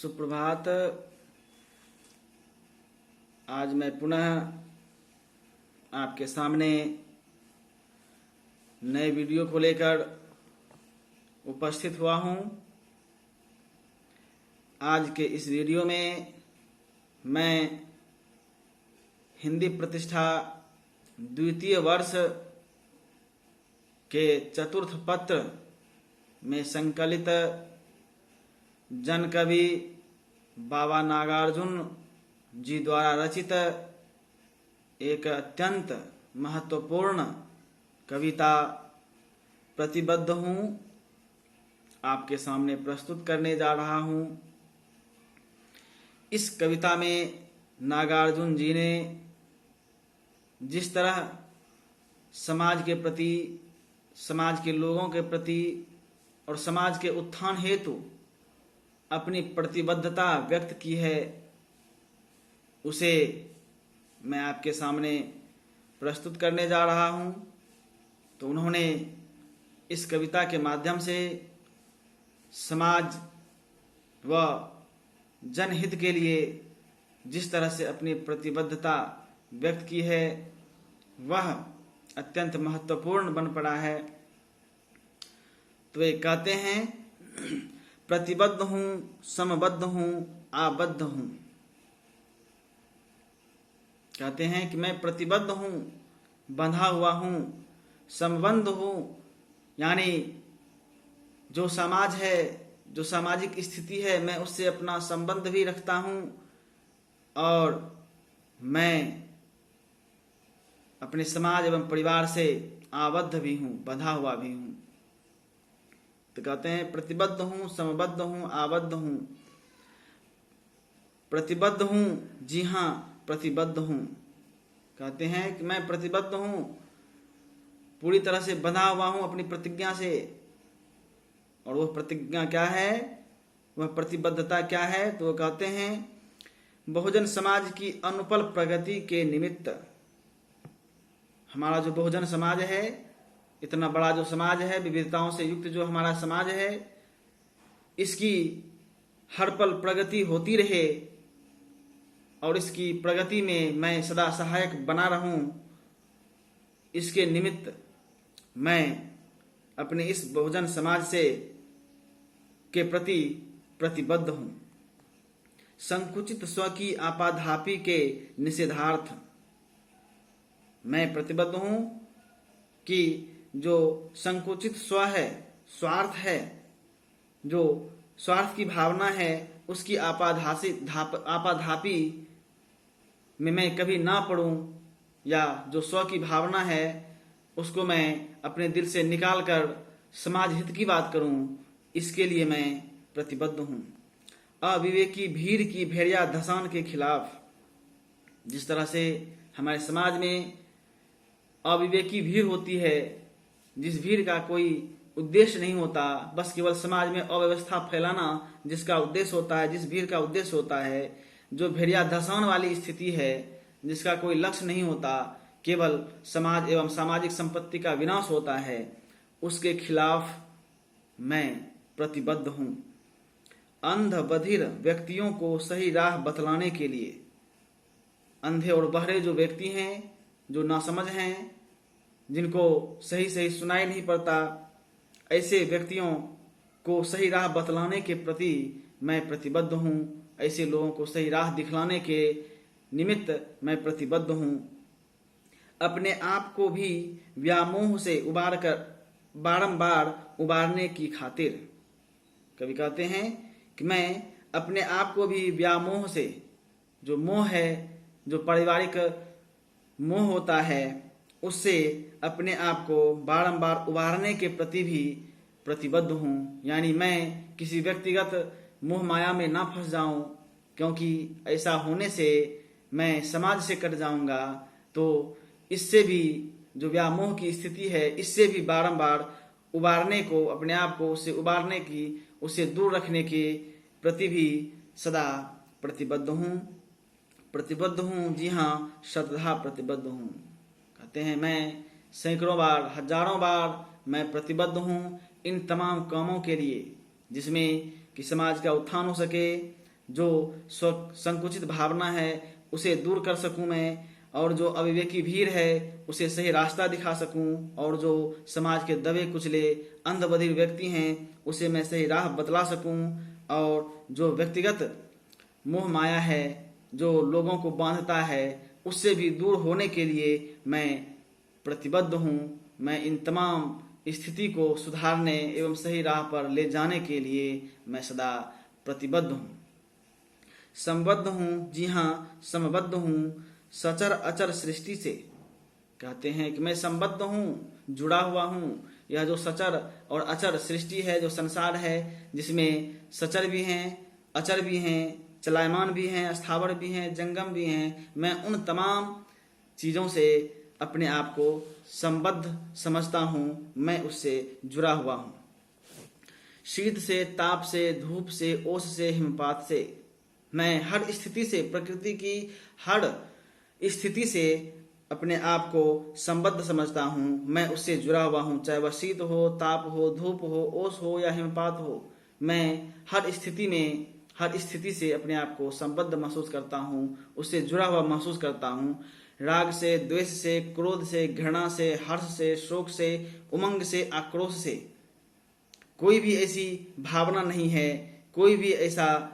सुप्रभात। आज मैं पुनः आपके सामने नए वीडियो को लेकर उपस्थित हुआ हूं। आज के इस वीडियो में मैं हिंदी प्रतिष्ठा द्वितीय वर्ष के चतुर्थ पत्र में संकलित जन कवि बाबा नागार्जुन जी द्वारा रचित एक अत्यंत महत्वपूर्ण कविता प्रतिबद्ध हूँ आपके सामने प्रस्तुत करने जा रहा हूँ। इस कविता में नागार्जुन जी ने जिस तरह समाज के प्रति, समाज के लोगों के प्रति और समाज के उत्थान हेतु अपनी प्रतिबद्धता व्यक्त की है, उसे मैं आपके सामने प्रस्तुत करने जा रहा हूं। तो उन्होंने इस कविता के माध्यम से समाज व जनहित के लिए जिस तरह से अपनी प्रतिबद्धता व्यक्त की है वह अत्यंत महत्वपूर्ण बन पड़ा है। तो वे कहते हैं, प्रतिबद्ध हूँ, समबद्ध हूँ, आबद्ध हूँ। कहते हैं कि मैं प्रतिबद्ध हूँ, बंधा हुआ हूँ, संबंध हूँ, यानी जो समाज है, जो सामाजिक स्थिति है, मैं उससे अपना संबंध भी रखता हूँ और मैं अपने समाज एवं परिवार से आबद्ध भी हूँ, बंधा हुआ भी हूँ। तो कहते हैं प्रतिबद्ध हूँ, समबद्ध हूँ, आबद्ध हूँ। प्रतिबद्ध हूँ, जी हाँ प्रतिबद्ध हूँ। कहते हैं कि मैं प्रतिबद्ध हूँ, पूरी तरह से बंधा हुआ हूँ अपनी प्रतिज्ञा से। और वह प्रतिज्ञा क्या है, वह प्रतिबद्धता क्या है? तो वो कहते हैं, बहुजन समाज की अनुपल प्रगति के निमित्त, हमारा जो बहुजन समाज है, इतना बड़ा जो समाज है, विविधताओं से युक्त जो हमारा समाज है, इसकी हर पल प्रगति होती रहे और इसकी प्रगति में मैं सदा सहायक बना रहूं, इसके निमित्त मैं अपने इस बहुजन समाज से के प्रति प्रतिबद्ध हूं। संकुचित स्व की आपाधापी के निषेधार्थ मैं प्रतिबद्ध हूं कि जो संकुचित स्व है, स्वार्थ है, जो स्वार्थ की भावना है, उसकी आपाधापी में मैं कभी ना पड़ूं, या जो स्व की भावना है उसको मैं अपने दिल से निकाल कर समाज हित की बात करूं, इसके लिए मैं प्रतिबद्ध हूं। अविवेकी भीड़ की भेड़िया धसान के खिलाफ, जिस तरह से हमारे समाज में अविवेकी भीड़ होती है, जिस भीड़ का कोई उद्देश्य नहीं होता, बस केवल समाज में अव्यवस्था फैलाना जिसका उद्देश्य होता है, जिस भीड़ का उद्देश्य होता है, जो भेड़िया धसान वाली स्थिति है, जिसका कोई लक्ष्य नहीं होता, केवल समाज एवं सामाजिक संपत्ति का विनाश होता है, उसके खिलाफ मैं प्रतिबद्ध हूँ। अंध बधिर व्यक्तियों को सही राह बतलाने के लिए, अंधे और बहरे जो व्यक्ति हैं, जो नासमझ हैं, जिनको सही सही सुनाई नहीं पड़ता, ऐसे व्यक्तियों को सही राह बतलाने के प्रति मैं प्रतिबद्ध हूँ। ऐसे लोगों को सही राह दिखलाने के निमित्त मैं प्रतिबद्ध हूँ। अपने आप को भी व्यामोह से उबार कर बारंबार उबारने की खातिर, कवि कहते हैं कि मैं अपने आप को भी व्यामोह से, जो मोह है, जो पारिवारिक मोह होता है, उससे अपने आप को बारंबार उबारने के प्रति भी प्रतिबद्ध हूँ। यानी मैं किसी व्यक्तिगत मोह माया में ना फंस जाऊं, क्योंकि ऐसा होने से मैं समाज से कट जाऊंगा। तो इससे भी, जो व्यामोह की स्थिति है, इससे भी बारंबार उबारने को, अपने आप को उससे उबारने की, उससे दूर रखने के प्रति भी सदा प्रतिबद्ध हूँ। प्रतिबद्ध हूँ, जी हाँ श्रद्धा प्रतिबद्ध हूँ। कहते हैं मैं सैकड़ों बार, हजारों बार मैं प्रतिबद्ध हूँ इन तमाम कामों के लिए, जिसमें कि समाज का उत्थान हो सके, जो स्व संकुचित भावना है उसे दूर कर सकूं मैं, और जो अविवेकी भीड़ है उसे सही रास्ता दिखा सकूं, और जो समाज के दबे कुचले अंध बधिर व्यक्ति हैं उसे मैं सही राह बतला सकूं, और जो व्यक्तिगत मोह माया है जो लोगों को बांधता है उससे भी दूर होने के लिए मैं प्रतिबद्ध हूं। मैं इन तमाम स्थिति को सुधारने एवं सही राह पर ले जाने के लिए मैं सदा प्रतिबद्ध हूं, संबद्ध हूं, जी हाँ समबद्ध हूं सचर अचर सृष्टि से। कहते हैं कि मैं संबद्ध हूं, जुड़ा हुआ हूं। यह जो सचर और अचर सृष्टि है, जो संसार है, जिसमें सचर भी हैं, अचर भी हैं, चलायमान भी हैं, स्थावर भी हैं, जंगम भी हैं, मैं उन तमाम चीज़ों से अपने आप को संबद्ध समझता हूं, मैं उससे जुड़ा हुआ हूं। शीत से, ताप से, धूप से, ओस से, हिमपात से, मैं हर स्थिति से, प्रकृति की हर स्थिति से अपने आप को संबद्ध समझता हूँ, मैं उससे जुड़ा हुआ हूँ। चाहे वह शीत हो, ताप हो, धूप हो, ओस हो या हिमपात हो, मैं हर स्थिति में, हर स्थिति से अपने आप को संबद्ध महसूस करता हूँ, उससे जुड़ा हुआ महसूस करता हूँ। राग से, द्वेष से, क्रोध से, घृणा से, हर्ष से, शोक से, उमंग से, आक्रोश से कोई भी ऐसी भावना नहीं है, कोई भी ऐसा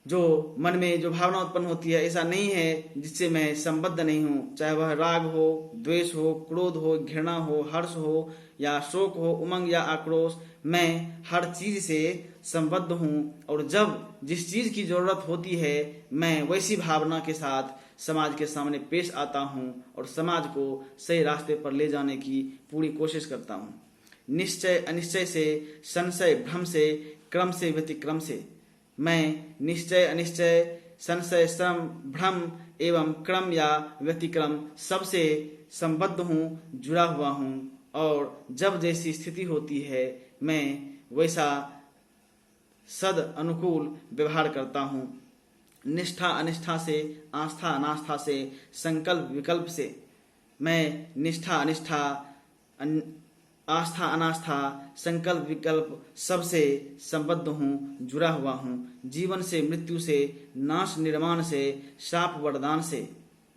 जो मन में जो भावना उत्पन्न होती है ऐसा नहीं है जिससे मैं संबद्ध नहीं हूँ। चाहे वह राग हो, द्वेष हो, क्रोध हो, घृणा हो, हर्ष हो या शोक हो, उमंग या आक्रोश, मैं हर चीज से संबद्ध हूँ। और जब जिस चीज की जरूरत होती है मैं वैसी भावना के साथ समाज के सामने पेश आता हूँ और समाज को सही रास्ते पर ले जाने की पूरी कोशिश करता हूँ। निश्चय अनिश्चय से, संशय भ्रम से, क्रम से व्यतिक्रम से, मैं निश्चय अनिश्चय, संशय श्रम भ्रम एवं क्रम या व्यतिक्रम सबसे संबद्ध हूँ, जुड़ा हुआ हूँ। और जब जैसी स्थिति होती है मैं वैसा सद अनुकूल व्यवहार करता हूँ। निष्ठा अनिष्ठा से, आस्था अनास्था से, संकल्प विकल्प से, मैं निष्ठा अनिष्ठा, आस्था अनास्था, संकल्प विकल्प सबसे संबद्ध हूँ, जुड़ा हुआ हूँ। जीवन से, मृत्यु से, नाश निर्माण से, शाप वरदान से,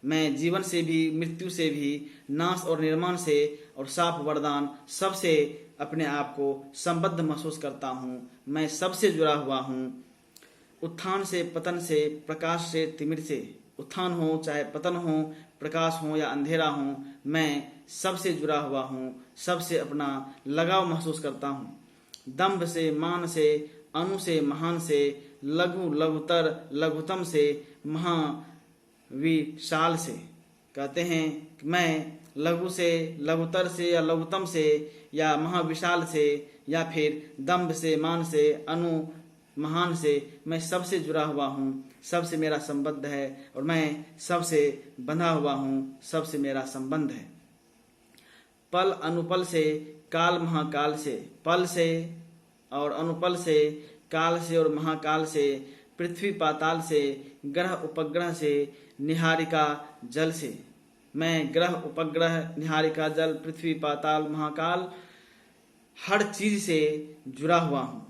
मैं जीवन से भी, मृत्यु से भी, नाश और निर्माण से और शाप वरदान सबसे अपने आप को संबद्ध महसूस करता हूँ। मैं सबसे जुड़ा हुआ हूँ। उत्थान से, पतन से, प्रकाश से, तिमिर से, उत्थान हो चाहे पतन हो, प्रकाश हो या अंधेरा हो, मैं सबसे जुड़ा हुआ हूँ, सबसे अपना लगाव महसूस करता हूँ। दंभ से, मान से, अणु से, महान से, लघु लघुतर, लघुतम से, महाविशाल से। कहते हैं कि मैं लघु से, लघुतर से या लघुतम से या महाविशाल से या फिर दंभ से, मान से, अणु महान से, मैं सबसे जुड़ा हुआ हूँ, सबसे मेरा संबंध है और मैं सबसे बंधा हुआ हूँ, सबसे मेरा संबंध है। पल अनुपल से, काल महाकाल से, पल से और अनुपल से, काल से और महाकाल से, पृथ्वी पाताल से, ग्रह उपग्रह से, निहारिका जल से, मैं ग्रह उपग्रह, निहारिका जल, पृथ्वी पाताल, महाकाल हर चीज से जुड़ा हुआ हूँ।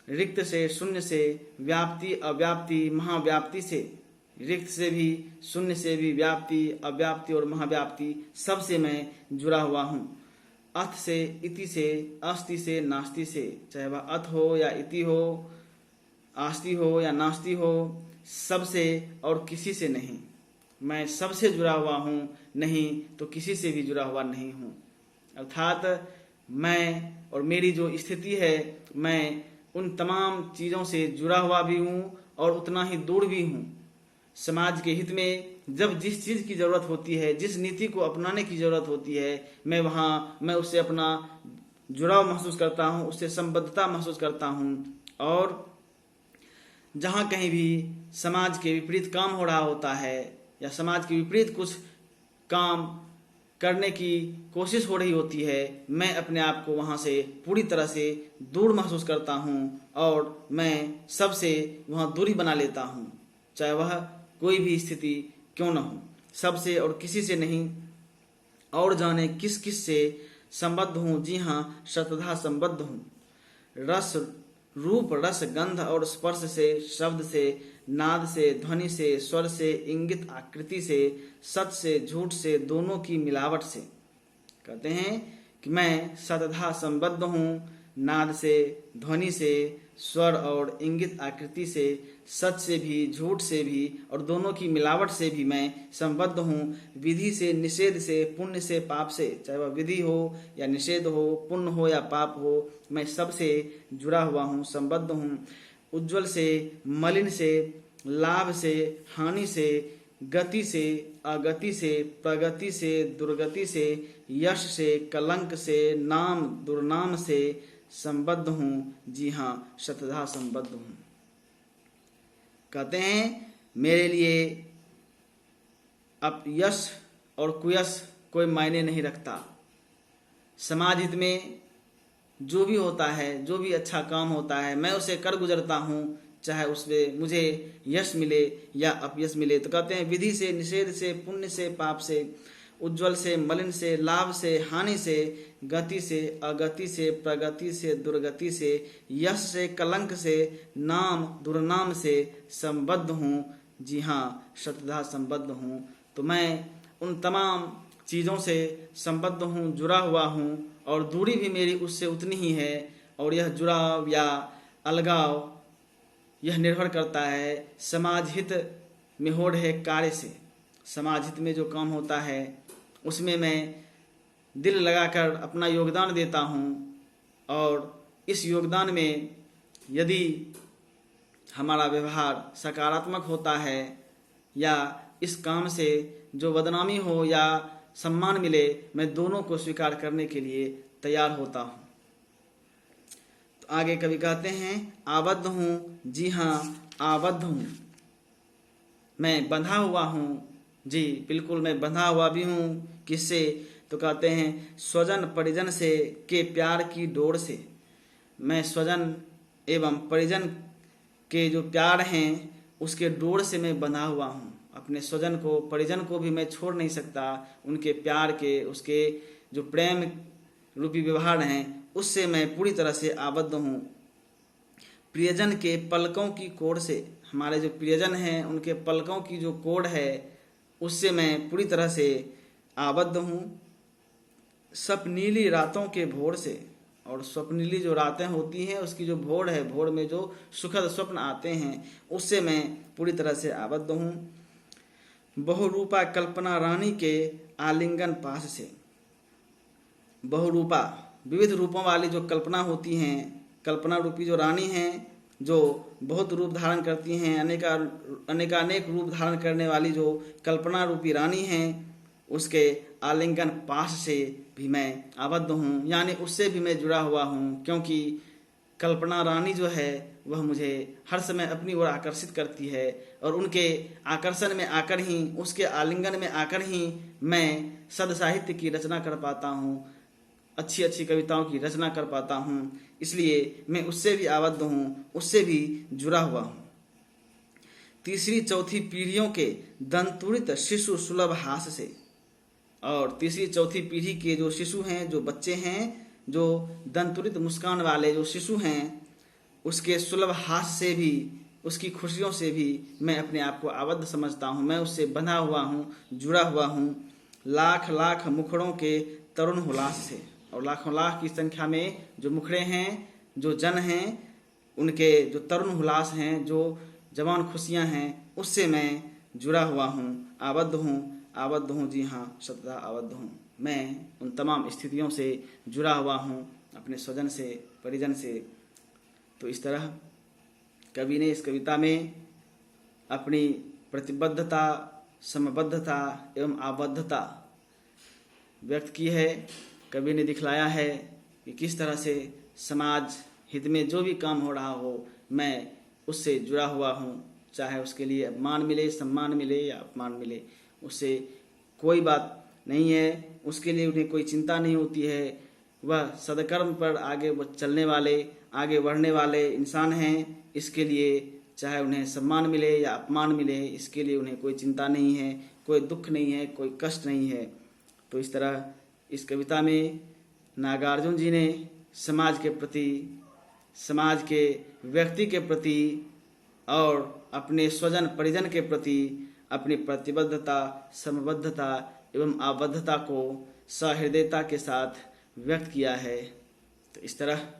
रिक्त से, शून्य से, व्याप्ति अव्याप्ति, महाव्याप्ति से, रिक्त से भी, शून्य से भी, व्याप्ति अव्याप्ति और महाव्याप्ति सबसे मैं जुड़ा हुआ हूँ। अथ से, इति से, अस्ति से, नास्ति से, चाहे वह अथ हो या इति हो, आस्ति हो या नास्ति हो, सबसे और किसी से नहीं। मैं सबसे जुड़ा हुआ हूँ, नहीं तो किसी से भी जुड़ा हुआ नहीं हूँ। अर्थात मैं और मेरी जो स्थिति है, मैं उन तमाम चीज़ों से जुड़ा हुआ भी हूँ और उतना ही दूर भी हूँ। समाज के हित में जब जिस चीज़ की ज़रूरत होती है, जिस नीति को अपनाने की ज़रूरत होती है, मैं उससे अपना जुड़ाव महसूस करता हूँ, उससे संबद्धता महसूस करता हूँ। और जहाँ कहीं भी समाज के विपरीत काम हो रहा होता है या समाज के विपरीत कुछ काम करने की कोशिश हो रही होती है, मैं अपने आप को वहाँ से पूरी तरह से दूर महसूस करता हूँ और मैं सबसे वहाँ दूरी बना लेता हूँ, चाहे वह कोई भी स्थिति क्यों न हो। सबसे और किसी से नहीं, और जाने किस किस से संबद्ध हूँ, जी हाँ शतधा संबद्ध हूँ। रस रूप रस गंध और स्पर्श से, शब्द से, नाद से, ध्वनि से, स्वर से, इंगित आकृति से, सत से, झूठ से, दोनों की मिलावट से। कहते हैं कि मैं सतधा संबद्ध हूँ, नाद से, ध्वनि से, स्वर और इंगित आकृति से, सच से भी, झूठ से भी और दोनों की मिलावट से भी मैं संबद्ध हूँ। विधि से, निषेध से, पुण्य से, पाप से, चाहे वह विधि हो या निषेध हो, पुण्य हो या पाप हो, मैं सबसे जुड़ा हुआ हूँ, संबद्ध हूँ। उज्ज्वल से, मलिन से, लाभ से, हानि से, गति से, अगति से, प्रगति से, दुर्गति से, यश से, कलंक से, नाम दुर्नाम से संबद्ध हूँ। जी हाँ, शतधा संबद्ध हूँ। कहते हैं मेरे लिए अब यश और कुयश कोई मायने नहीं रखता। समाज हित में जो भी होता है, जो भी अच्छा काम होता है, मैं उसे कर गुजरता हूँ, चाहे उसमें मुझे यश मिले या अपयश मिले। तो कहते हैं विधि से, निषेध से, पुण्य से, पाप से, उज्ज्वल से, मलिन से, लाभ से, हानि से, गति से, अगति से, प्रगति से, दुर्गति से, यश से, कलंक से, नाम दुर्नाम से संबद्ध हूँ। जी हाँ, शतधा संबद्ध हूँ। तो मैं उन तमाम चीज़ों से संबद्ध हूँ, जुड़ा हुआ हूँ, और दूरी भी मेरी उससे उतनी ही है। और यह जुड़ाव या अलगाव यह निर्भर करता है समाज हित में हो रहे कार्य से। समाज हित में जो काम होता है उसमें मैं दिल लगाकर अपना योगदान देता हूँ, और इस योगदान में यदि हमारा व्यवहार सकारात्मक होता है या इस काम से जो बदनामी हो या सम्मान मिले, मैं दोनों को स्वीकार करने के लिए तैयार होता हूँ। तो आगे कवि कहते हैं आबद्ध हूँ। जी हाँ, आबद्ध हूँ, मैं बंधा हुआ हूँ। जी बिल्कुल, मैं बंधा हुआ भी हूँ। किससे? तो कहते हैं स्वजन परिजन से के प्यार की डोर से। मैं स्वजन एवं परिजन के जो प्यार हैं उसके डोर से मैं बंधा हुआ हूँ। अपने स्वजन को, परिजन को भी मैं छोड़ नहीं सकता। उनके प्यार के, उसके जो प्रेम रूपी व्यवहार हैं उससे मैं पूरी तरह से आबद्ध हूँ। प्रियजन के पलकों की कोड़ से, हमारे जो प्रियजन हैं उनके पलकों की जो कोड़ है उससे मैं पूरी तरह से आबद्ध हूँ। स्वप्नीली रातों के भोर से, और स्वप्नीली जो रातें होती हैं उसकी जो भोर है, भोर में जो सुखद स्वप्न आते हैं उससे मैं पूरी तरह से आबद्ध हूँ। बहुरूपा कल्पना रानी के आलिंगन पास से। बहुरूपा, विविध रूपों वाली जो कल्पना होती हैं, कल्पना रूपी जो रानी हैं जो बहुत रूप धारण करती हैं, अनेकानेक रूप धारण करने वाली जो कल्पना रूपी रानी हैं, उसके आलिंगन पास से भी मैं आबद्ध हूँ, यानी उससे भी मैं जुड़ा हुआ हूँ। क्योंकि कल्पना रानी जो है वह मुझे हर समय अपनी ओर आकर्षित करती है, और उनके आकर्षण में आकर ही, उसके आलिंगन में आकर ही मैं सद साहित्य की रचना कर पाता हूँ, अच्छी अच्छी कविताओं की रचना कर पाता हूँ। इसलिए मैं उससे भी आबद्ध हूँ, उससे भी जुड़ा हुआ हूँ। तीसरी चौथी पीढ़ियों के दंतुरित शिशु सुलभ हास से। और तीसरी चौथी पीढ़ी के जो शिशु हैं, जो बच्चे हैं, जो दंतुरित मुस्कान वाले जो शिशु हैं, उसके सुलभ हास से भी, उसकी खुशियों से भी मैं अपने आप को आबद्ध समझता हूँ। मैं उससे बंधा हुआ हूँ, जुड़ा हुआ हूँ। लाख लाख मुखड़ों के तरुण हुलास से। और लाखों लाख की संख्या में जो मुखड़े हैं, जो जन हैं, उनके जो तरुण हुलास हैं, जो जवान खुशियाँ हैं, उससे मैं जुड़ा हुआ हूँ, आबद्ध हूँ। जी हाँ, सदा आबद्ध हूँ। मैं उन तमाम स्थितियों से जुड़ा हुआ हूँ, अपने स्वजन से, परिजन से। तो इस तरह कवि ने इस कविता में अपनी प्रतिबद्धता, समबद्धता एवं आबद्धता व्यक्त की है। कवि ने दिखलाया है कि किस तरह से समाज हित में जो भी काम हो रहा हो, मैं उससे जुड़ा हुआ हूँ। चाहे उसके लिए मान मिले, सम्मान मिले या अपमान मिले, उससे कोई बात नहीं है। उसके लिए उन्हें कोई चिंता नहीं होती है। वह सदकर्म पर आगे चलने वाले, आगे बढ़ने वाले इंसान हैं। इसके लिए चाहे उन्हें सम्मान मिले या अपमान मिले, इसके लिए उन्हें कोई चिंता नहीं है, कोई दुख नहीं है, कोई कष्ट नहीं है। तो इस तरह इस कविता में नागार्जुन जी ने समाज के प्रति समाज के व्यक्ति के प्रति और अपने स्वजन परिजन के प्रति अपनी प्रतिबद्धता, समबद्धता एवं आबद्धता को सहृदयता के साथ व्यक्त किया है। तो इस तरह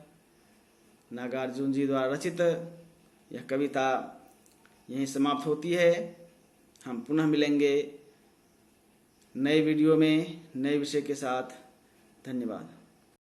नागार्जुन जी द्वारा रचित यह कविता यहीं समाप्त होती है। हम पुनः मिलेंगे नए वीडियो में नए विषय के साथ। धन्यवाद।